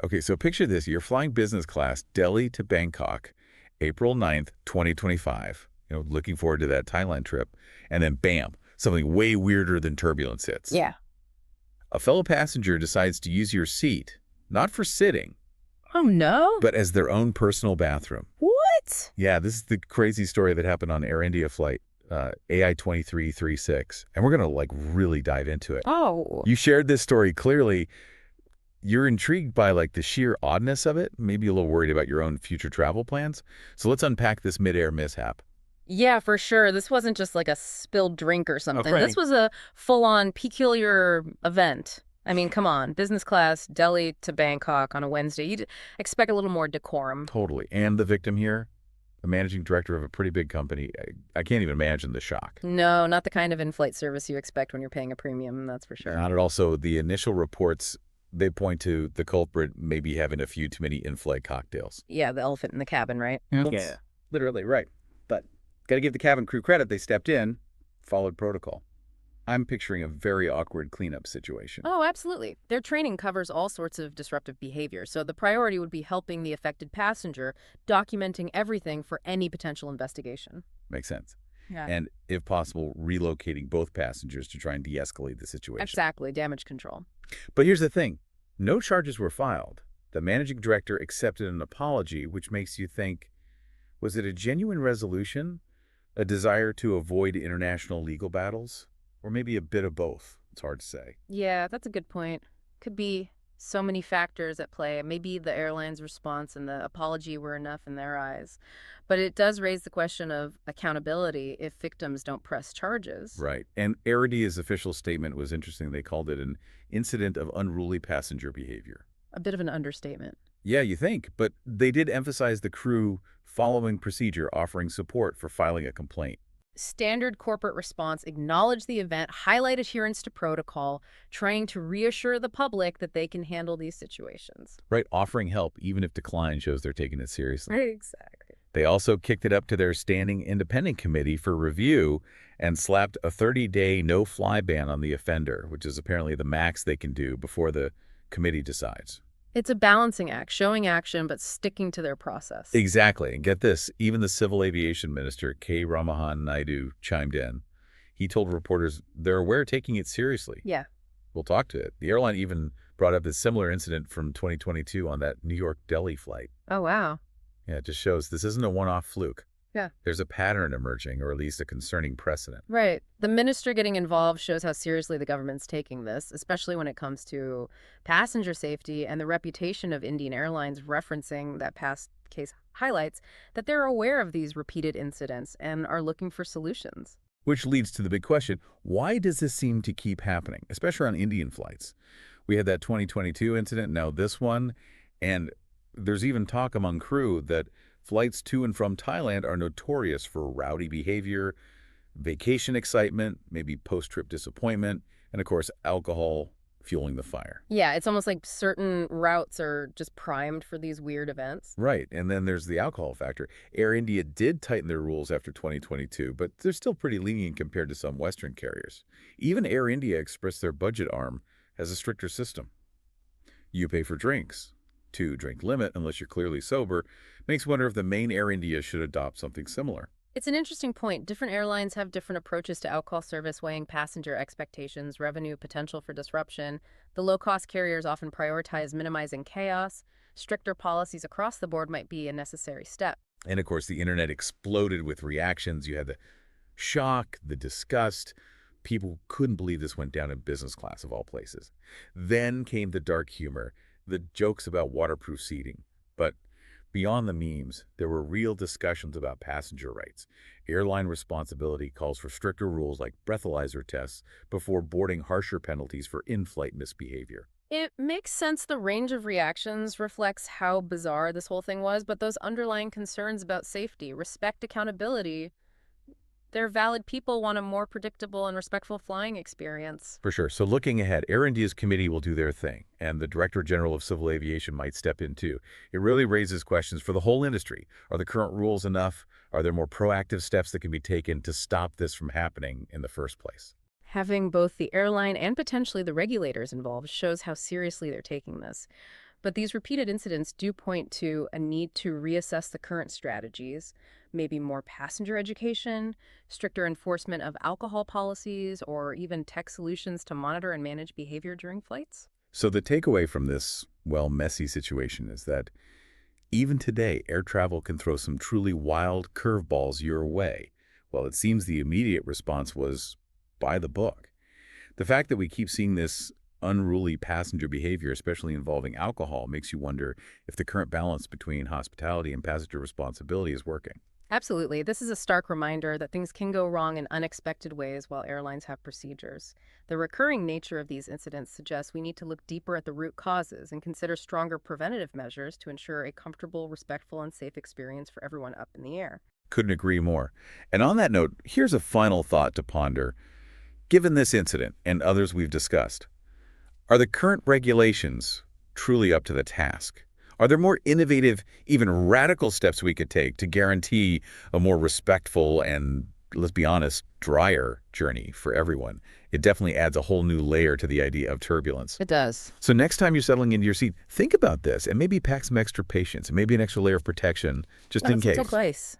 Okay, so picture this. You're flying business class, Delhi to Bangkok, April 9th, 2025. Looking forward to that Thailand trip. And then bam, something way weirder than turbulence hits. Yeah. A fellow passenger decides to use your seat, not for sitting, Oh, no? but as their own personal bathroom. What? Yeah, this is the crazy story that happened on Air India flight AI 2336. And we're going to really dive into it. Oh. You shared this story clearly. You're intrigued by the sheer oddness of it, maybe a little worried about your own future travel plans. So let's unpack this mid-air mishap. Yeah, for sure. This wasn't just like a spilled drink or something. right. This was a full-on peculiar event. I mean, come on. Business class, Delhi to Bangkok on a Wednesday. You'd expect a little more decorum. Totally. And the victim here, a managing director of a pretty big company. I can't even imagine the shock. No, not the kind of in-flight service you expect when you're paying a premium, that's for sure. Not at all. So the initial reports, they point to the culprit maybe having a few too many in-flight cocktails. Yeah, the elephant in the cabin, right? Yeah, literally, right. But got to give the cabin crew credit. They stepped in, followed protocol. I'm picturing a very awkward cleanup situation. Oh, absolutely. Their training covers all sorts of disruptive behavior, so the priority would be helping the affected passenger, documenting everything for any potential investigation. Makes sense. Yeah. And if possible, relocating both passengers to try and de-escalate the situation. Exactly, damage control. But here's the thing. No charges were filed. The managing director accepted an apology, which makes you think, was it a genuine resolution? A desire to avoid international legal battles? Or maybe a bit of both? It's hard to say. Yeah, that's a good point. Could be so many factors at play. Maybe the airline's response and the apology were enough in their eyes. But it does raise the question of accountability if victims don't press charges. Right. And Air India's official statement was interesting. They called it an incident of unruly passenger behavior. A bit of an understatement. Yeah, you think. But they did emphasize the crew following procedure, offering support for filing a complaint. Standard corporate response acknowledge the event, highlight adherence to protocol, trying to reassure the public that they can handle these situations. Right, offering help even if decline shows they're taking it seriously. Exactly. They also kicked it up to their standing independent committee for review and slapped a 30-day no-fly ban on the offender, which is apparently the max they can do before the committee decides. It's a balancing act, showing action but sticking to their process. Exactly. And get this, even the Civil Aviation Minister, K. Ramahan Naidu, chimed in. He told reporters they're aware taking it seriously. Yeah. We'll talk to it. The airline even brought up a similar incident from 2022 on that New York-Delhi flight. Oh, wow. Yeah, it just shows this isn't a one-off fluke. Yeah. There's a pattern emerging, or at least a concerning precedent. Right. The minister getting involved shows how seriously the government's taking this, especially when it comes to passenger safety, and the reputation of Indian Airlines referencing that past case highlights that they're aware of these repeated incidents and are looking for solutions. Which leads to the big question, why does this seem to keep happening, especially on Indian flights? We had that 2022 incident, now this one, and there's even talk among crew that flights to and from Thailand are notorious for rowdy behavior, vacation excitement, maybe post-trip disappointment, and of course, alcohol fueling the fire. Yeah, it's almost like certain routes are just primed for these weird events. Right, and then there's the alcohol factor. Air India did tighten their rules after 2022, but they're still pretty lenient compared to some Western carriers. Even Air India Express, their budget arm, has a stricter system. You pay for drinks. 2-drink limit, unless you're clearly sober, makes wonder if the main Air India should adopt something similar. It's an interesting point. Different airlines have different approaches to alcohol service, weighing passenger expectations, revenue, potential for disruption. The low-cost carriers often prioritize minimizing chaos. Stricter policies across the board might be a necessary step. And of course, the internet exploded with reactions. You had the shock, the disgust. People couldn't believe this went down in business class of all places. Then came the dark humor, the jokes about waterproof seating. But beyond the memes, there were real discussions about passenger rights. Airline responsibility calls for stricter rules like breathalyzer tests before boarding, harsher penalties for in-flight misbehavior. It makes sense the range of reactions reflects how bizarre this whole thing was, but those underlying concerns about safety, respect, accountability, they're valid. People want a more predictable and respectful flying experience. For sure. So looking ahead, Air India's committee will do their thing, and the Director General of Civil Aviation might step in too. It really raises questions for the whole industry. Are the current rules enough? Are there more proactive steps that can be taken to stop this from happening in the first place? Having both the airline and potentially the regulators involved shows how seriously they're taking this. But these repeated incidents do point to a need to reassess the current strategies, maybe more passenger education, stricter enforcement of alcohol policies, or even tech solutions to monitor and manage behavior during flights. So the takeaway from this, well, messy situation is that even today, air travel can throw some truly wild curveballs your way. Well, it seems the immediate response was by the book. The fact that we keep seeing this unruly passenger behavior, especially involving alcohol, makes you wonder if the current balance between hospitality and passenger responsibility is working. Absolutely. This is a stark reminder that things can go wrong in unexpected ways while airlines have procedures. The recurring nature of these incidents suggests we need to look deeper at the root causes and consider stronger preventative measures to ensure a comfortable, respectful, and safe experience for everyone up in the air. Couldn't agree more. And on that note, here's a final thought to ponder. Given this incident and others we've discussed, are the current regulations truly up to the task? Are there more innovative, even radical steps we could take to guarantee a more respectful and, let's be honest, drier journey for everyone? It definitely adds a whole new layer to the idea of turbulence. It does. So next time you're settling into your seat, think about this and maybe pack some extra patience and maybe an extra layer of protection just in case. Take place.